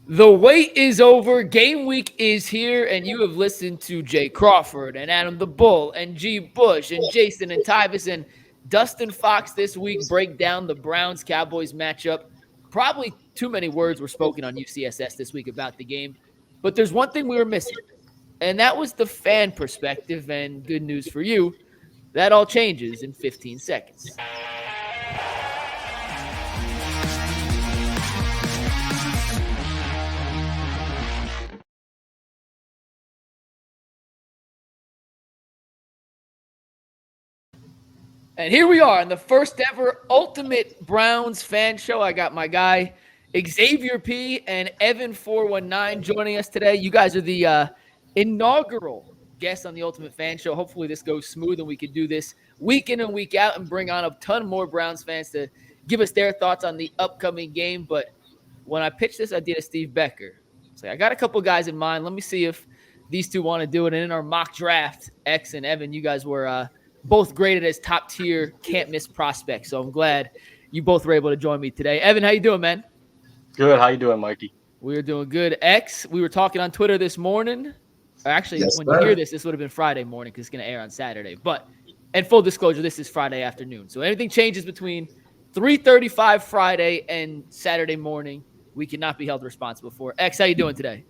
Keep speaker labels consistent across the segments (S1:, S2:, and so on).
S1: The wait is over. Game week is here, and you have listened to Jay Crawford and Adam the Bull and G. Bush and Jason and Tyvis and Dustin Fox this week break down the Browns Cowboys matchup. Probably too many words were spoken on UCSS this week about the game, but there's one thing we were missing, and that was the fan perspective. And good news for you, that all changes in 15 seconds. And here we are in the first ever Ultimate Browns fan show. I got my guy Xavier P and Evan419 joining us today. You guys are the inaugural guests on the Ultimate Fan Show. Hopefully this goes smooth and we can do this week in and week out and bring on a ton more Browns fans to give us their thoughts on the upcoming game. But when I pitched this idea to Steve Becker, I I got a couple guys in mind. Let me see if these two want to do it. And in our mock draft, X and Evan, you guys were both graded as top tier, can't miss prospects. So I'm glad you both were able to join me today. Evan, how you doing, man?
S2: Good. How you doing, Mikey?
S1: We are doing good. X, we were talking on Twitter this morning. Actually,
S3: Yes,
S1: when
S3: sir.
S1: you hear this, this would have been Friday morning because it's going to air on Saturday. But, and full disclosure, this is Friday afternoon. So anything changes between 3:35 Friday and Saturday morning, we cannot be held responsible for. X, how you doing today?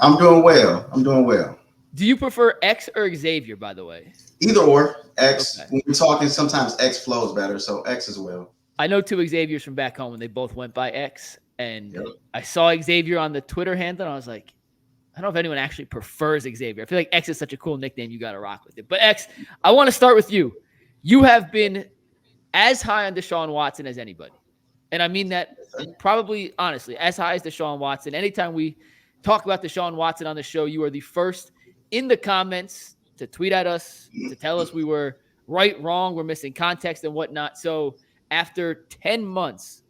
S3: I'm doing well. I'm doing well.
S1: Do you prefer X or Xavier, by the way?
S3: Either or. X.
S1: Okay.
S3: When we're talking, sometimes X flows better, so X as well.
S1: I know two Xaviers from back home, and they both went by X. And
S3: Yep.
S1: I saw Xavier on the Twitter handle, and I was like, I don't know if anyone actually prefers Xavier. I feel like X is such a cool nickname. You got to rock with it. But X, I want to start with you. You have been as high on Deshaun Watson as anybody. And I mean that probably, honestly, as high as Deshaun Watson. Anytime we talk about Deshaun Watson on the show, you are the first in the comments to tweet at us, to tell us we were right, wrong, we're missing context and whatnot. So after 10 months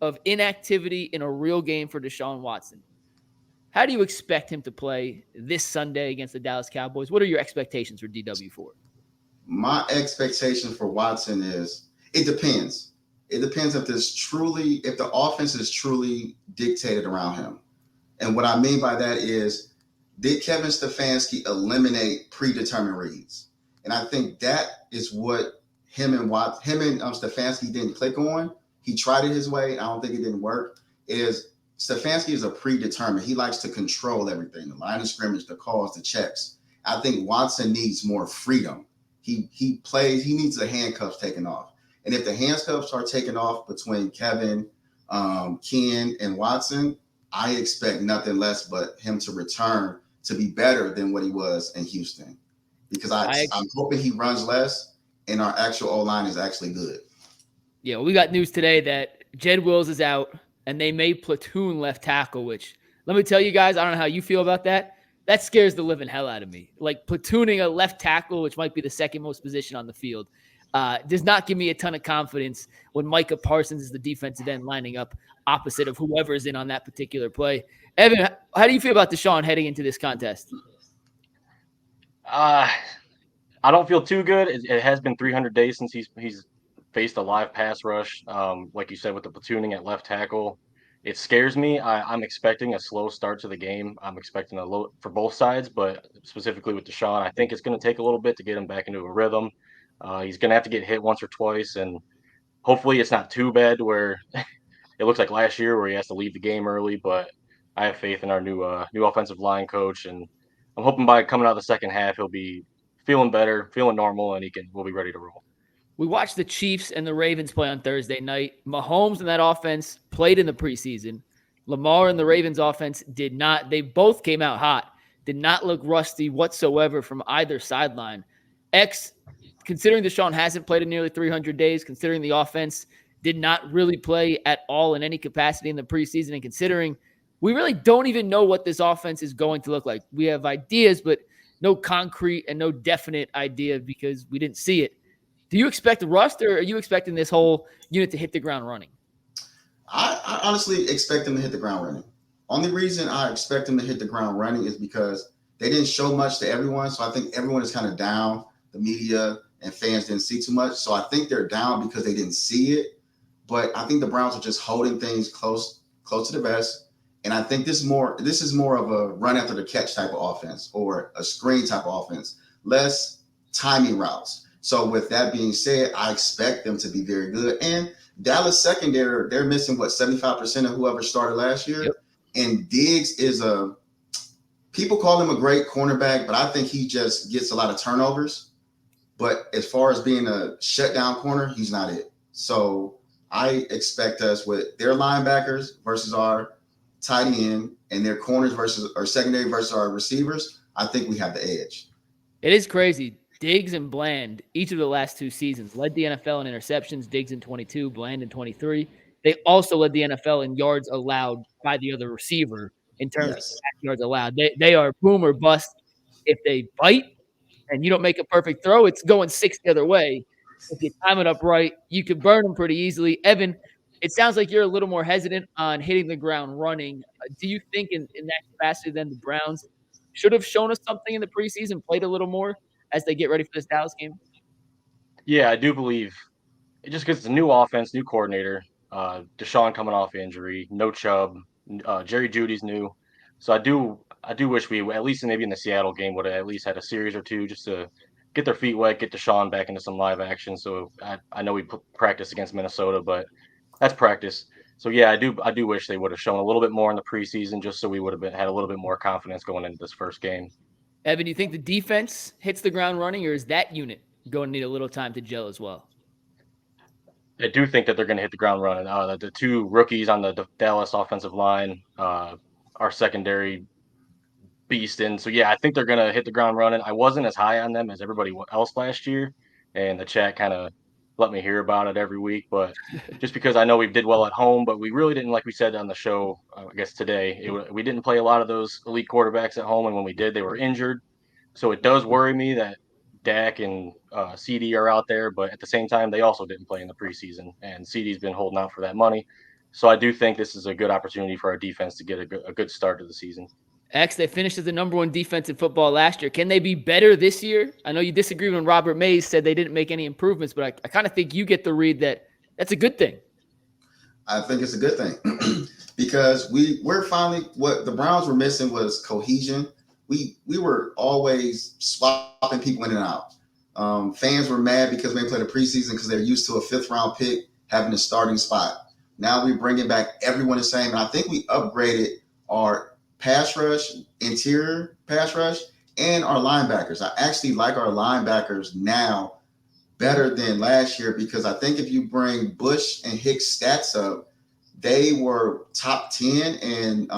S1: of inactivity in a real game for Deshaun Watson, how do you expect him to play this Sunday against the Dallas Cowboys? What are your expectations for DW4?
S3: My expectation for Watson is it depends. It depends if the offense is truly dictated around him. And what I mean by that is, did Kevin Stefanski eliminate predetermined reads? And I think that is what him and Stefanski didn't click on. He tried it his way. I don't think it didn't work. Stefanski is a predetermined. He likes to control everything, the line of scrimmage, the calls, the checks. I think Watson needs more freedom. He needs the handcuffs taken off. And if the handcuffs are taken off between Kevin, Ken, and Watson, I expect nothing less but him to return to be better than what he was in Houston. Because I'm hoping he runs less and our actual O-line is actually good.
S1: Yeah, we got news today that Jed Wills is out and they may platoon left tackle, which let me tell you guys, I don't know how you feel about that. That scares the living hell out of me. Like platooning a left tackle, which might be the second most position on the field, does not give me a ton of confidence when Micah Parsons is the defensive end lining up opposite of whoever's in on that particular play. Evan, how do you feel about Deshaun heading into this contest?
S2: I don't feel too good. It has been 300 days since he's faced a live pass rush. Like you said, with the platooning at left tackle, it scares me. I'm expecting a slow start to the game. I'm expecting a low for both sides, but specifically with Deshaun, I think it's going to take a little bit to get him back into a rhythm. He's going to have to get hit once or twice, and hopefully it's not too bad where it looks like last year where he has to leave the game early. But I have faith in our new offensive line coach, and I'm hoping by coming out of the second half he'll be feeling better, feeling normal, and we'll be ready to roll.
S1: We watched the Chiefs and the Ravens play on Thursday night. Mahomes and that offense played in the preseason. Lamar and the Ravens offense did not. They both came out hot. Did not look rusty whatsoever from either sideline. X, considering Deshaun hasn't played in nearly 300 days, considering the offense did not really play at all in any capacity in the preseason, and considering we really don't even know what this offense is going to look like. We have ideas, but no concrete and no definite idea because we didn't see it. Do you expect rust, or are you expecting this whole unit to hit the ground running?
S3: I honestly expect them to hit the ground running. Only reason I expect them to hit the ground running is because they didn't show much to everyone. So I think everyone is kind of down. The media and fans didn't see too much. So I think they're down because they didn't see it. But I think the Browns are just holding things close to the vest. And I think this is more of a run after the catch type of offense or a screen type of offense, less timing routes. So with that being said, I expect them to be very good. And Dallas secondary, they're missing 75% of whoever started last year.
S1: Yep.
S3: And Diggs people call him a great cornerback, but I think he just gets a lot of turnovers. But as far as being a shutdown corner, he's not it. So I expect us with their linebackers versus our tight end and their corners versus our secondary versus our receivers, I think we have the edge.
S1: It is crazy. Diggs and Bland, each of the last 2 seasons, led the NFL in interceptions, Diggs in 22, Bland in 23. They also led the NFL in yards allowed by the other receiver in terms of yards allowed. They are boom or bust. If they bite and you don't make a perfect throw, it's going 6 the other way. If you time it up right, you can burn them pretty easily. Evan, it sounds like you're a little more hesitant on hitting the ground running. Do you think in that capacity then the Browns should have shown us something in the preseason, played a little more as they get ready for this Dallas game?
S2: Yeah, I do believe it just because it's a new offense, new coordinator. Deshaun coming off injury, no Chubb, Jerry Judy's new. So I do wish we at least maybe in the Seattle game would have at least had a series or 2 just to get their feet wet, get Deshaun back into some live action. So I know we practiced against Minnesota, but that's practice. So yeah, I do wish they would have shown a little bit more in the preseason, just so we would have had a little bit more confidence going into this first game.
S1: Evan, do you think the defense hits the ground running, or is that unit going to need a little time to gel as well?
S2: I do think that they're going to hit the ground running. The 2 rookies on the Dallas offensive line, our secondary beast in. So yeah, I think they're going to hit the ground running. I wasn't as high on them as everybody else last year, and the chat kind of let me hear about it every week. But just because I know we did well at home, but we really didn't, like we said on the show, I guess today, we didn't play a lot of those elite quarterbacks at home, and when we did, they were injured. So it does worry me that Dak and CD are out there, but at the same time, they also didn't play in the preseason, and CD's been holding out for that money. So I do think this is a good opportunity for our defense to get a good start to the season.
S1: X, they finished as the number 1 defense in football last year. Can they be better this year? I know you disagree when Robert Mays said they didn't make any improvements, but I kind of think you get the read that that's a good thing.
S3: I think it's a good thing because we're finally, what the Browns were missing was cohesion. We were always swapping people in and out. Fans were mad because we played a preseason because they're used to a 5th round pick having a starting spot. Now we're bringing back everyone the same, and I think we upgraded our pass rush, interior pass rush, and our linebackers. I actually like our linebackers now better than last year because I think if you bring Bush and Hicks stats up, they were top 10 in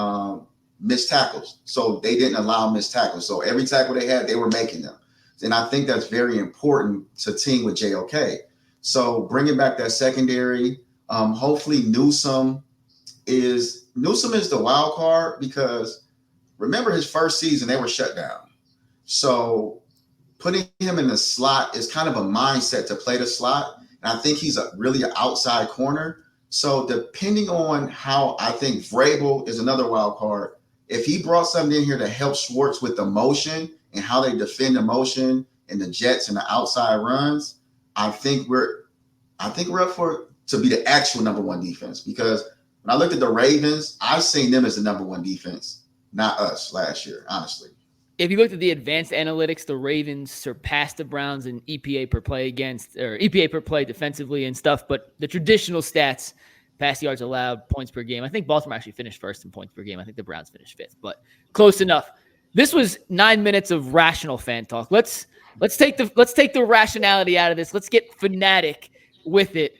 S3: missed tackles. So they didn't allow missed tackles. So every tackle they had, they were making them. And I think that's very important to team with JOK. So bringing back that secondary, hopefully Newsome is the wild card because remember his first season, they were shut down. So putting him in the slot is kind of a mindset to play the slot. And I think he's really an outside corner. So depending on how I think Vrabel is another wild card, if he brought something in here to help Schwartz with the motion and how they defend the motion and the jets and the outside runs, I think we're up to be the actual number 1 defense because when I looked at the Ravens, I've seen them as the number 1 defense, not us last year, honestly.
S1: If you looked at the advanced analytics, the Ravens surpassed the Browns in EPA per play EPA per play defensively and stuff. But the traditional stats, pass yards allowed, points per game. I think Baltimore actually finished 1st in points per game. I think the Browns finished 5th, but close enough. This was 9 minutes of rational fan talk. Let's take the rationality out of this. Let's get fanatic with it.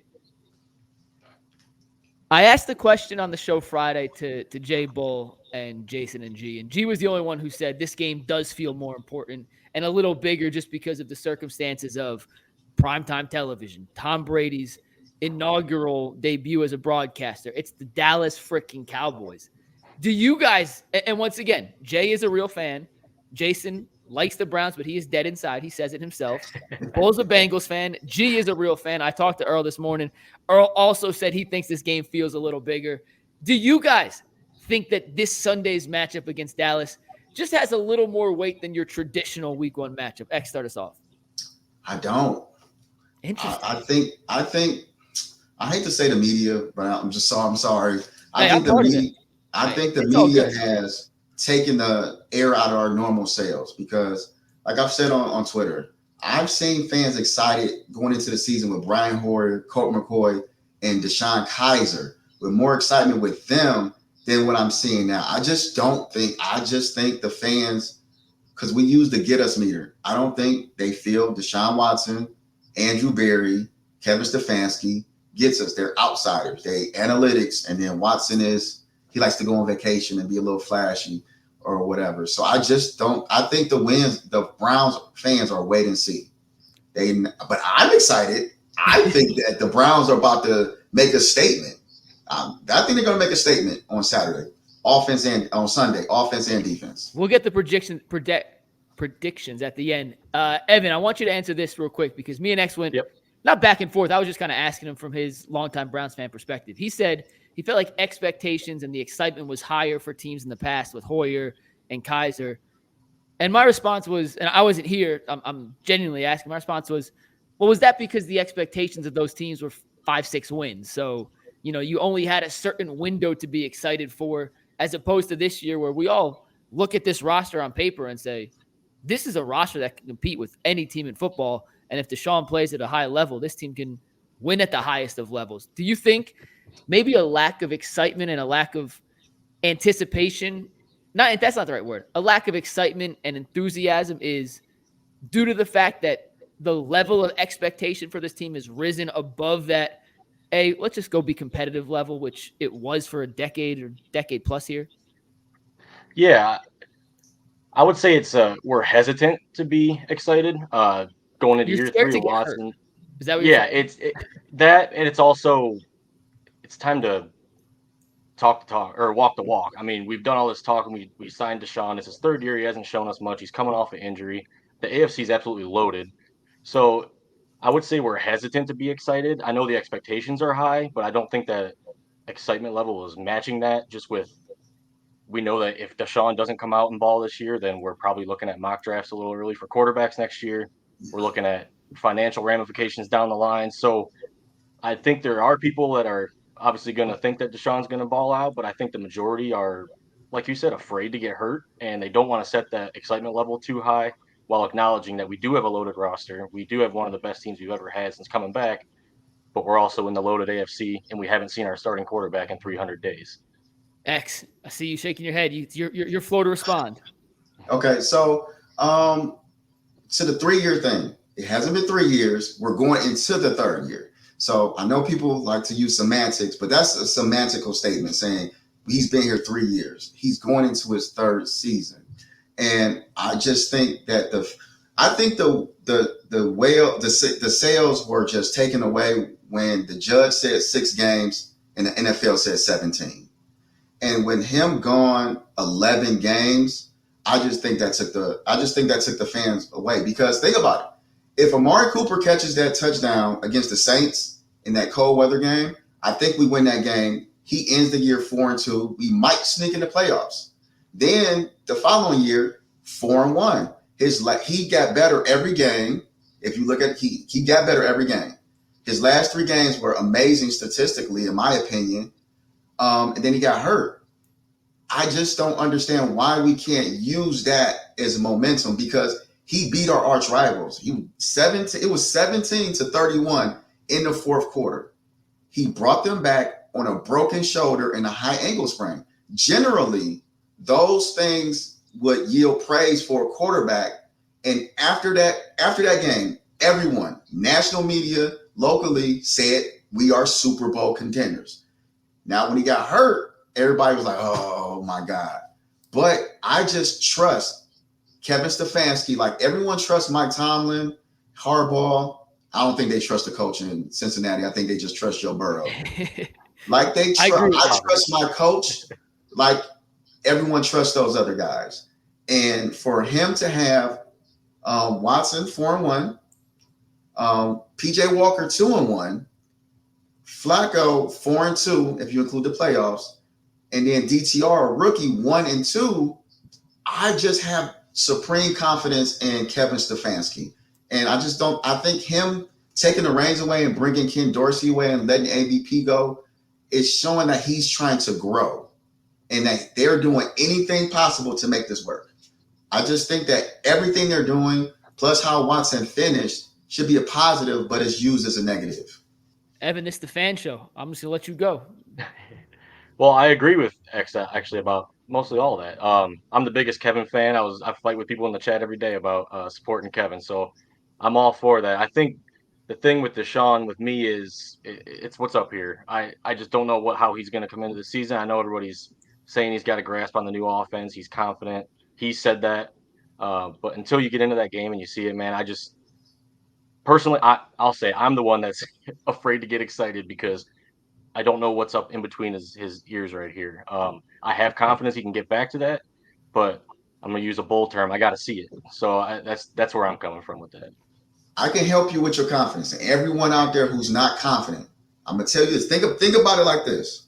S1: I asked the question on the show Friday to Jay Bull and Jason and G, and G was the only one who said this game does feel more important and a little bigger just because of the circumstances of primetime television, Tom Brady's inaugural debut as a broadcaster. It's the Dallas freaking Cowboys. Do you guys, and once again, Jay is a real fan. Jason likes the Browns, but he is dead inside. He says it himself. Bull's a Bengals fan. G is a real fan. I talked to Earl this morning. Earl also said he thinks this game feels a little bigger. Do you guys think that this Sunday's matchup against Dallas just has a little more weight than your traditional week 1 matchup? X, start us off.
S3: I don't.
S1: Interesting.
S3: I think I hate to say the media, but I'm sorry.
S1: I'm part of it.
S3: I think the
S1: It's all
S3: media
S1: good.
S3: has taken the air out of our normal sails because, like I've said on Twitter, I've seen fans excited going into the season with Brian Hoyer, Colt McCoy, and Deshaun Kaiser, with more excitement with them than what I'm seeing now. I just think the fans, because we use the get us meter, I don't think they feel Deshaun Watson, Andrew Berry, Kevin Stefanski gets us. They're outsiders. They analytics, and then Watson he likes to go on vacation and be a little flashy or whatever. So I think the Browns fans are wait and see. But I'm excited. I think that the Browns are about to make a statement. I think they're going to make a statement on Saturday, offense and on Sunday, offense and defense.
S1: We'll get the predictions at the end. Evan, I want you to answer this real quick because me and X went not back and forth. I was just kind of asking him from his longtime Browns fan perspective. He said he felt like expectations and the excitement was higher for teams in the past with Hoyer and Kaiser. And my response was, and I wasn't here, I'm genuinely asking, my response was, well, was that because the expectations of those teams were 5-6 wins? So, you only had a certain window to be excited for, as opposed to this year where we all look at this roster on paper and say, this is a roster that can compete with any team in football. And if Deshaun plays at a high level, this team can win at the highest of levels. Do you think maybe a lack of excitement and a lack of anticipation, that's not the right word, a lack of excitement and enthusiasm is due to the fact that the level of expectation for this team has risen above that, let's just go be competitive level, which it was for a decade or decade plus here?
S2: Yeah, I would say we're hesitant to be excited going into year 3 of Watson.
S1: Is that what you're saying?
S2: It's that, and it's also time to talk the talk or walk the walk. I mean, we've done all this talk, and we signed Deshaun. It's his 3rd year. He hasn't shown us much. He's coming off an injury. The AFC is absolutely loaded. So I would say we're hesitant to be excited. I know the expectations are high, but I don't think that excitement level is matching that. We know that if Deshaun doesn't come out and ball this year, then we're probably looking at mock drafts a little early for quarterbacks next year. We're looking at financial ramifications down the line. So I think there are people that are obviously going to think that Deshaun's going to ball out, but I think the majority are, like you said, afraid to get hurt, and they don't want to set that excitement level too high while acknowledging that we do have a loaded roster. We do have one of the best teams we've ever had since coming back, but we're also in the loaded AFC, and we haven't seen our starting quarterback in 300 days.
S1: X, I see you shaking your head. You're flow to respond.
S3: Okay, so to the 3-year thing, it hasn't been 3 years. We're going into the 3rd year. So I know people like to use semantics, but that's a semantical statement saying he's been here 3 years. He's going into his 3rd season. And I just think that the sales were just taken away when the judge said 6 games and the NFL said 17. And when him gone 11 games, I just think that took the fans away, because think about it. If Amari Cooper catches that touchdown against the Saints in that cold weather game, I think we win that game. He ends the year 4-2. We might sneak in the playoffs. Then the following year, 4-1. He got better every game. If you look at he got better every game. His last 3 games were amazing statistically, in my opinion. And then he got hurt. I just don't understand why we can't use that as momentum, because he beat our arch rivals. It was 17-31 in the 4th quarter. He brought them back on a broken shoulder and a high ankle sprain. Generally, those things would yield praise for a quarterback. And after that game, everyone, national media, locally, said we are Super Bowl contenders. Now, when he got hurt, everybody was like, oh my God. But I just trust Kevin Stefanski. Like everyone trusts Mike Tomlin, Harbaugh. I don't think they trust the coach in Cincinnati. I think they just trust Joe Burrow. Like I trust my coach. Like everyone trusts those other guys. And for him to have Watson 4-1, PJ Walker 2-1, Flacco 4-2, if you include the playoffs, and then DTR, a rookie, 1-2. I just have supreme confidence in Kevin Stefanski. And I think him taking the reins away and bringing Ken Dorsey away and letting AVP go is showing that he's trying to grow. and that they're doing anything possible to make this work. I just think that everything they're doing, plus how Watson finished, should be a positive, but it's used as a negative.
S1: Evan, this is the fan show. I'm just gonna let you go.
S2: Well, I agree with X actually about mostly all that. I'm the biggest Kevin fan. I fight with people in the chat every day about supporting Kevin, so I'm all for that. I think the thing with Deshaun with me is it's what's up here. I just don't know how he's going to come into the season. I know everybody's saying he's got a grasp on the new offense. He's confident. He said that, but until you get into that game and you see it, man, I just personally I'll say I'm the one that's afraid to get excited because I don't know what's up in between his ears right here. I have confidence he can get back to that, but I'm gonna use a bull term. I got to see it. So that's where I'm coming from with that.
S3: I can help you with your confidence. And everyone out there who's not confident, I'm gonna tell you this. Think about it like this.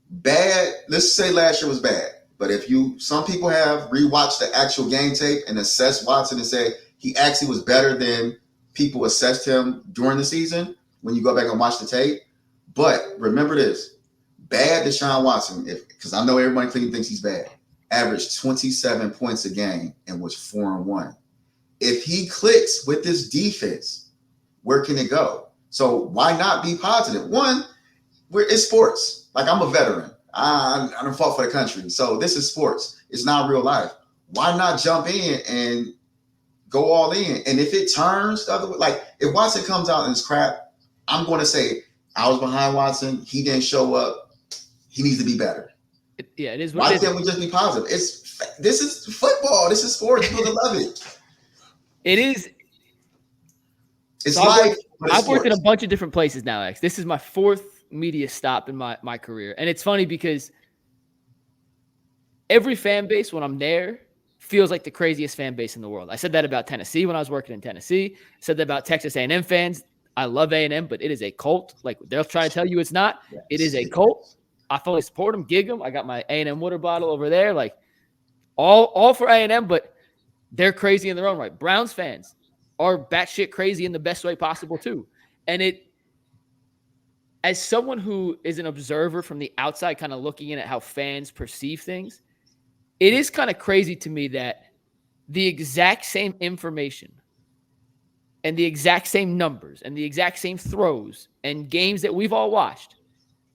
S3: Bad. Let's say last year was bad, but some people have rewatched the actual game tape and assessed Watson and say he actually was better than people assessed him during the season. When you go back and watch the tape. But remember this, bad Deshaun Watson, because I know everyone in Cleveland thinks he's bad, averaged 27 points a game and was 4-1. If he clicks with this defense, where can it go? So why not be positive? One, it's sports. Like, I'm a veteran. I don't fought for the country. So this is sports. It's not real life. Why not jump in and go all in? And if it turns the other way, like if Watson comes out and it's crap, I'm going to say, I was behind Watson. He didn't show up. He needs to be better.
S1: It is.
S3: Why can't we just be positive? This is football. This is sports. People love it.
S1: It is.
S3: It's
S1: so
S3: like
S1: I've worked in a bunch of different places now, X. This is my fourth media stop in my career, and it's funny because every fan base when I'm there feels like the craziest fan base in the world. I said that about Tennessee when I was working in Tennessee. I said that about Texas A&M fans. I love A&M, but it is a cult. Like, they'll try to tell you it's not. Yes. It is a cult. I fully support them, gig them. I got my A&M water bottle over there. Like, all for A&M, but they're crazy in their own right. Browns fans are batshit crazy in the best way possible too. And as someone who is an observer from the outside, kind of looking in at how fans perceive things, it is kind of crazy to me that the exact same information and the exact same numbers and the exact same throws and games that we've all watched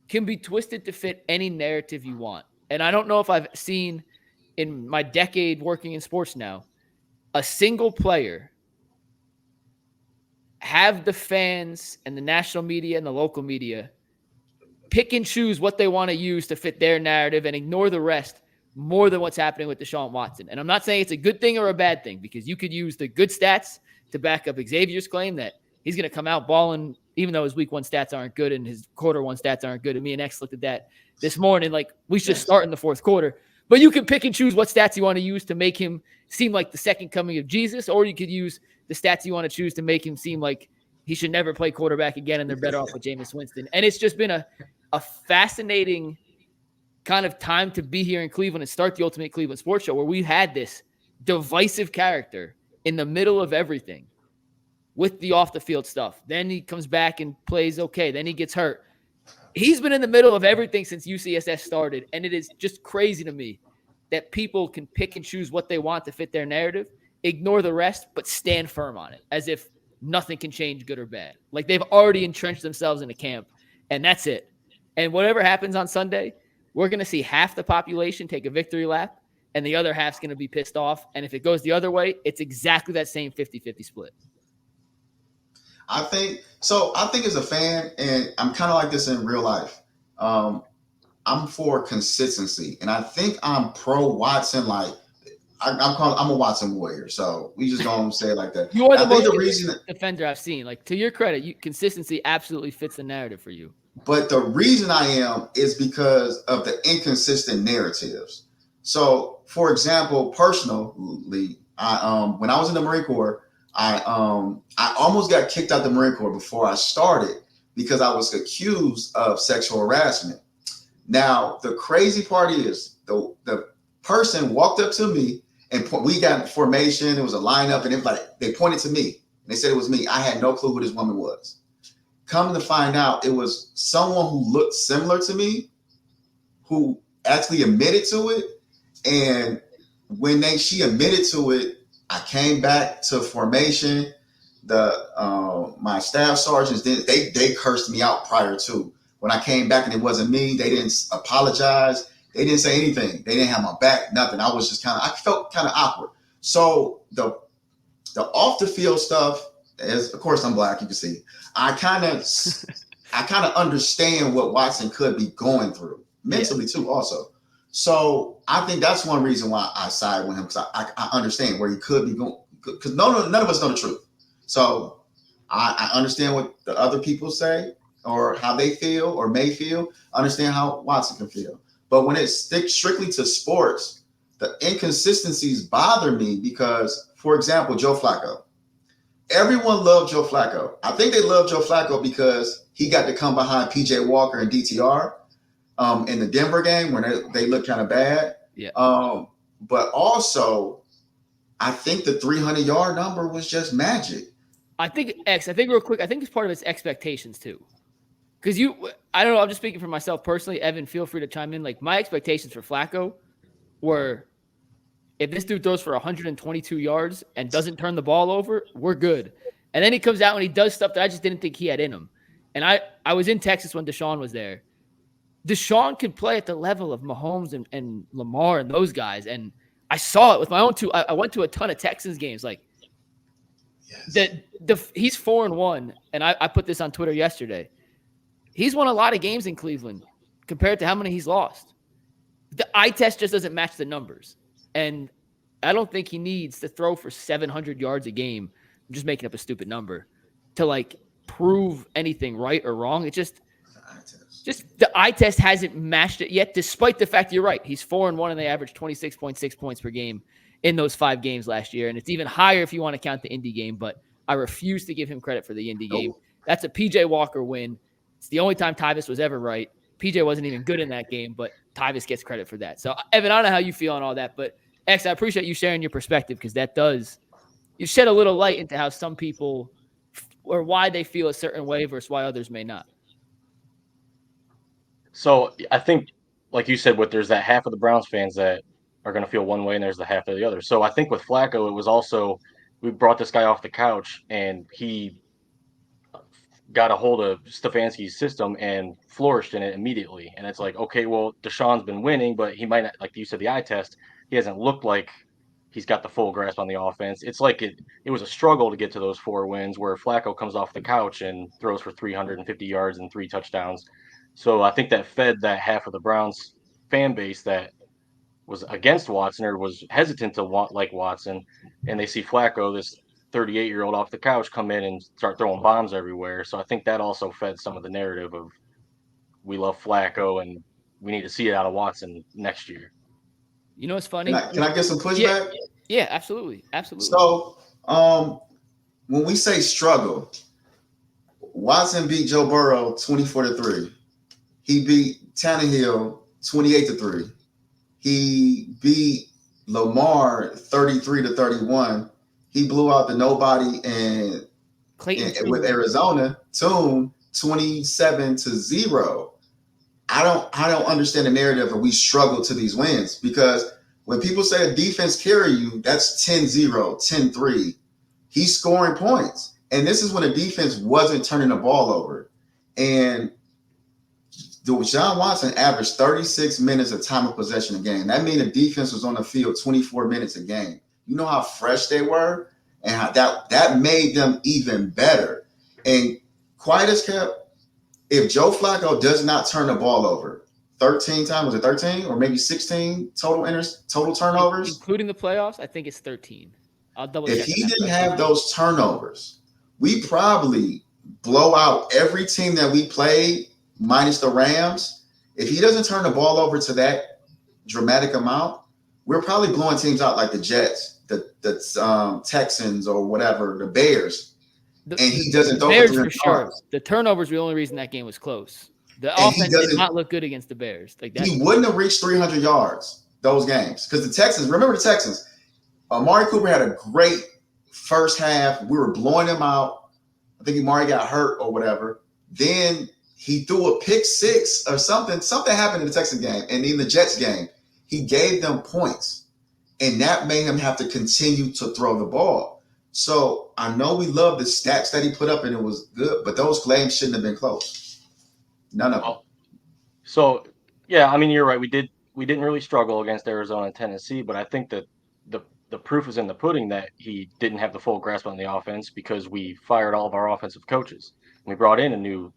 S1: can be twisted to fit any narrative you want. And I don't know if I've seen in my decade working in sports now, a single player have the fans and the national media and the local media pick and choose what they want to use to fit their narrative and ignore the rest more than what's happening with Deshaun Watson. And I'm not saying it's a good thing or a bad thing, because you could use the good stats to back up Xavier's claim that he's going to come out balling, even though his week one stats aren't good and his quarter one stats aren't good. And me and X looked at that this morning. Like, we should start in the fourth quarter. But you can pick and choose what stats you want to use to make him seem like the second coming of Jesus, or you could use the stats you want to choose to make him seem like he should never play quarterback again and they're better off with Jameis Winston. And it's just been a fascinating kind of time to be here in Cleveland and start the Ultimate Cleveland Sports Show, where we had this divisive character in the middle of everything with the off the field stuff. Then he comes back and plays okay. Then he gets hurt. He's been in the middle of everything since UCSS started. And it is just crazy to me that people can pick and choose what they want to fit their narrative, ignore the rest, but stand firm on it as if nothing can change, good or bad. Like, they've already entrenched themselves in a camp, and that's it. And whatever happens on Sunday, we're going to see half the population take a victory lap, and the other half's going to be pissed off. And if it goes the other way, it's exactly that same 50-50 split.
S3: I think as a fan, and I'm kind of like this in real life, I'm for consistency. And I think I'm pro Watson. Like, I'm a Watson warrior. So we just don't say it like that.
S1: You are the most defender I've seen. Like, to your credit, consistency absolutely fits the narrative for you.
S3: But the reason I am is because of the inconsistent narratives. So, for example, personally, when I was in the Marine Corps, I almost got kicked out of the Marine Corps before I started because I was accused of sexual harassment. Now, the crazy part is the person walked up to me and we got formation. It was a lineup, and they pointed to me and they said it was me. I had no clue who this woman was. Come to find out, it was someone who looked similar to me, who actually admitted to it. And when she admitted to it, I came back to formation. My staff sergeants they cursed me out prior to. When I came back and it wasn't me, they didn't apologize. They didn't say anything. They didn't have my back, nothing. I felt kind of awkward. So the off the field stuff, as of course I'm black, you can see. I kind of understand what Watson could be going through mentally too, also. So I think that's one reason why I side with him, because I understand where he could be going. Because none of us know the truth. So I understand what the other people say or how they feel or may feel. I understand how Watson can feel. But when it sticks strictly to sports, the inconsistencies bother me because, for example, Joe Flacco. Everyone loved Joe Flacco. I think they loved Joe Flacco because he got to come behind PJ Walker and DTR in the Denver game when they looked kind of bad.
S1: Yeah.
S3: But also, I think the 300-yard number was just magic.
S1: I think real quick, I think it's part of his expectations too. Because I don't know, I'm just speaking for myself personally. Evan, feel free to chime in. Like, my expectations for Flacco were, if this dude throws for 122 yards and doesn't turn the ball over, we're good. And then he comes out and he does stuff that I just didn't think he had in him. And I was in Texas when Deshaun was there. Deshaun could play at the level of Mahomes and Lamar and those guys. And I saw it with my own two. I went to a ton of Texans games. Like, he's 4-1, and I put this on Twitter yesterday. He's won a lot of games in Cleveland compared to how many he's lost. The eye test just doesn't match the numbers. And I don't think he needs to throw for 700 yards a game. I'm just making up a stupid number to like prove anything right or wrong. It's just the eye test hasn't matched it yet, despite the fact you're right. He's 4-1 and they averaged 26.6 points per game in those 5 games last year. And it's even higher if you want to count the Indy game, but I refuse to give him credit for the Indy game. That's a PJ Walker win. It's the only time Tyvis was ever right. PJ wasn't even good in that game, but Tyvis gets credit for that. So, Evan, I don't know how you feel on all that, but X, I appreciate you sharing your perspective because you shed a little light into how some people or why they feel a certain way versus why others may not.
S2: So I think, like you said, there's that half of the Browns fans that are going to feel one way and there's the half of the other. So I think with Flacco, it was also, we brought this guy off the couch and he got a hold of Stefanski's system and flourished in it immediately. And it's like, okay, well, Deshaun's been winning, but he might not, like you said, the eye test, he hasn't looked like he's got the full grasp on the offense. It's like it was a struggle to get to those 4 wins where Flacco comes off the couch and throws for 350 yards and 3 touchdowns. So I think that fed that half of the Browns fan base that was against Watson or was hesitant to like Watson, and they see Flacco, this 38-year-old off the couch, come in and start throwing bombs everywhere. So I think that also fed some of the narrative of we love Flacco and we need to see it out of Watson next year.
S1: You know what's funny?
S3: Can I get some pushback?
S1: Yeah, absolutely. Absolutely.
S3: So when we say struggle, Watson beat Joe Burrow 24-3. He beat Tannehill 28-3. He beat Lamar 33-31. He blew out the nobody and with Arizona, Toon 27-0. I don't understand the narrative that we struggle to these wins, because when people say a defense carry you, that's 10-0, 10-3. He's scoring points. And this is when a defense wasn't turning the ball over. And Deshaun Watson averaged 36 minutes of time of possession a game. That means the defense was on the field 24 minutes a game. You know how fresh they were and how that made them even better. And quiet as kept, if Joe Flacco does not turn the ball over 13 times, was it 13 or maybe 16 total turnovers?
S1: Including the playoffs, I think it's 13. I'll double check.
S3: If he didn't have those turnovers, we probably blow out every team that we played minus the Rams. If he doesn't turn the ball over to that dramatic amount, we're probably blowing teams out like the Jets, the Texans or whatever, the Bears. And he doesn't throw
S1: Bears for sure. The turnovers were the only reason that game was close. The offense did not look good against the Bears. Like that,
S3: he wouldn't have reached 300 yards those games because the Texans. Remember the Texans. Amari Cooper had a great first half. We were blowing him out. I think Amari got hurt or whatever. Then he threw a pick six or something. Something happened in the Texans game and in the Jets game. He gave them points, and that made him have to continue to throw the ball. So I know we love the stats that he put up, and it was good, but those games shouldn't have been close. None of them.
S2: So, yeah, I mean, you're right. We didn't really struggle against Arizona and Tennessee, but I think that the proof is in the pudding that he didn't have the full grasp on the offense because we fired all of our offensive coaches. We brought in a new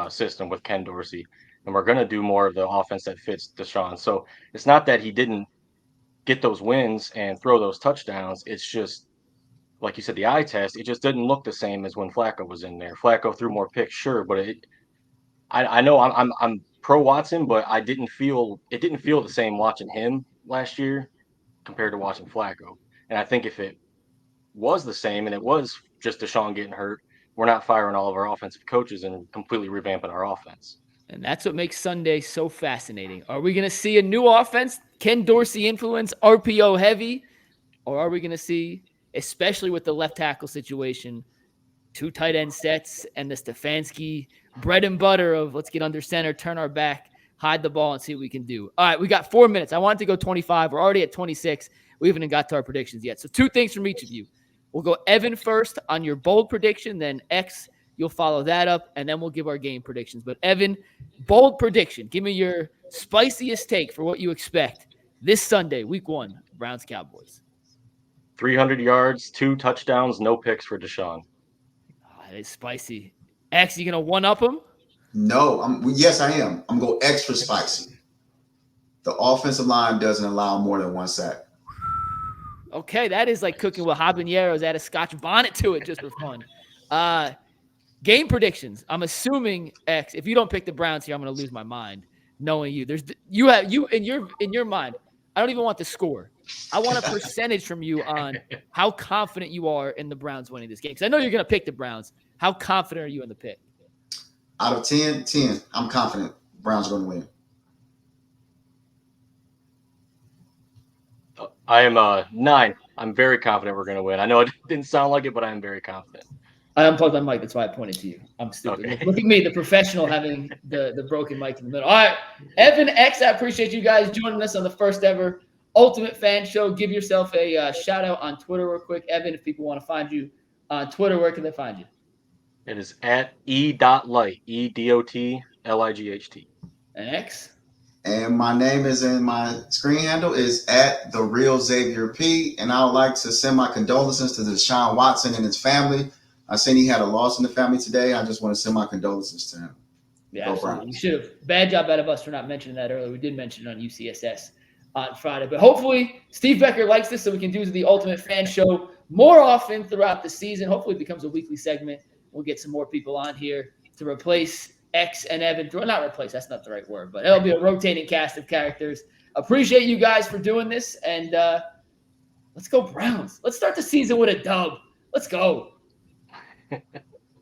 S2: system with Ken Dorsey, and we're going to do more of the offense that fits Deshaun. So it's not that he didn't get those wins and throw those touchdowns. It's just, like you said, the eye test. It just didn't look the same as when Flacco was in there. Flacco threw more picks, sure, but I know I'm pro Watson, but it didn't feel the same watching him last year compared to watching Flacco. And I think if it was the same and it was just Deshaun getting hurt, we're not firing all of our offensive coaches and completely revamping our offense.
S1: And that's what makes Sunday so fascinating. Are we going to see a new offense, Ken Dorsey influence, RPO heavy? Or are we going to see, especially with the left tackle situation, 2 tight end sets and the Stefanski bread and butter of let's get under center, turn our back, hide the ball, and see what we can do. All right, we got 4 minutes. I wanted to go 25. We're already at 26. We haven't even got to our predictions yet. So 2 things from each of you. We'll go Evan first on your bold prediction, then X, you'll follow that up, and then we'll give our game predictions. But Evan, bold prediction. Give me your spiciest take for what you expect this Sunday, week 1, Browns-Cowboys.
S2: 300 yards, 2 touchdowns, no picks for Deshaun.
S1: That is spicy. X, you going to one-up him?
S3: No, yes, I am. I'm going to go extra spicy. The offensive line doesn't allow more than 1 sack.
S1: Okay, that is like cooking with habaneros. Add a Scotch bonnet to it just for fun. Game predictions. I'm assuming X. If you don't pick the Browns here, I'm going to lose my mind. Knowing you, you in your mind. I don't even want the score. I want a percentage from you on how confident you are in the Browns winning this game. Because I know you're going to pick the Browns. How confident are you in the pick?
S3: Out of 10, I'm confident Browns are going to win.
S2: I am 9. I'm very confident we're going to win. I know it didn't sound like it, but I am very confident.
S1: I unplugged my mic. That's why I pointed to you. I'm stupid. Okay. Look at me, the professional, having the broken mic in the middle. All right, Evan X, I appreciate you guys joining us on the first ever Ultimate Fan Show. Give yourself a shout out on Twitter real quick. Evan, if people want to find you on Twitter, where can they find you?
S2: It is at e.light, EDOTLIGHT.
S1: And X?
S3: And my name is in my screen handle is at the real Xavier P. And I would like to send my condolences to Deshaun Watson and his family. I seen he had a loss in the family today. I just want to send my condolences to him.
S1: Yeah, absolutely. You should have. Bad job out of us for not mentioning that earlier. We did mention it on UCSS on Friday. But hopefully Steve Becker likes this so we can do the Ultimate Fan Show more often throughout the season. Hopefully it becomes a weekly segment. We'll get some more people on here to replace X and Evan. Not replace, that's not the right word, but it'll be a rotating cast of characters. Appreciate you guys for doing this, and let's go Browns. Let's start the season with a dub. Let's go.